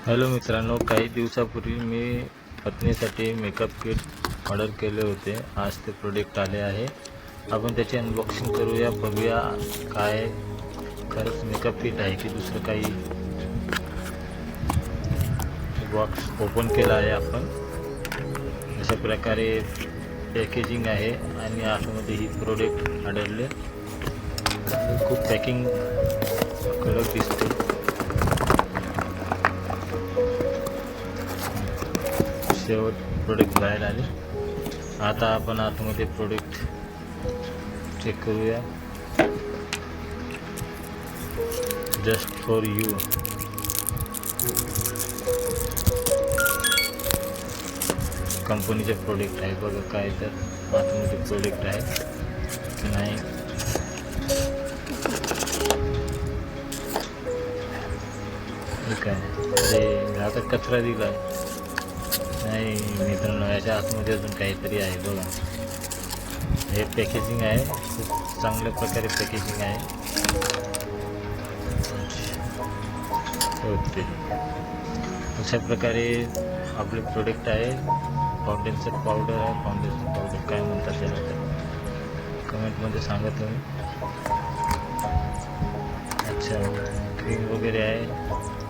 Hello मित्रांनो, काही दिवसापूर्वी मी पत्नीसाठी मेकअप किट ऑर्डर केले होते. आज ते प्रोडक्ट आले आहे. आपण त्याची अनबॉक्सिंग करूया, बघूया काय खरंच मेकअप किट आहे की दुसरं काही. बॉक्स ओपन केला आहे आपण. अशा प्रकारे पॅकेजिंग आहे आणि आतमध्ये ही प्रोडक्ट आढळले. खूप पॅकिंग कडक दिसते. शेवट प्रोडक्ट बाहेर आले. आता आपण आतमध्ये प्रोडक्ट चेक करूया. जस्ट फॉर यू कंपनीचे प्रोडक्ट आहे. बघा काय तर आतमध्ये प्रोडक्ट आहे की नाही. ठीक आहे. अरे आता कचरा दिला नाही मित्रांनो, याच्या आतमध्ये अजून काहीतरी आहे. बघा हे पॅकेजिंग आहे, खूप चांगल्या प्रकारे पॅकेजिंग आहे. ओके, अशा प्रकारे आपले प्रोडक्ट आहे. फाउंडेशन पावडर आहे. फाउंडेशन पावडर काय म्हणतात त्याला तर कमेंटमध्ये सांगा तुम्ही. अच्छा, क्रीम वगैरे आहे.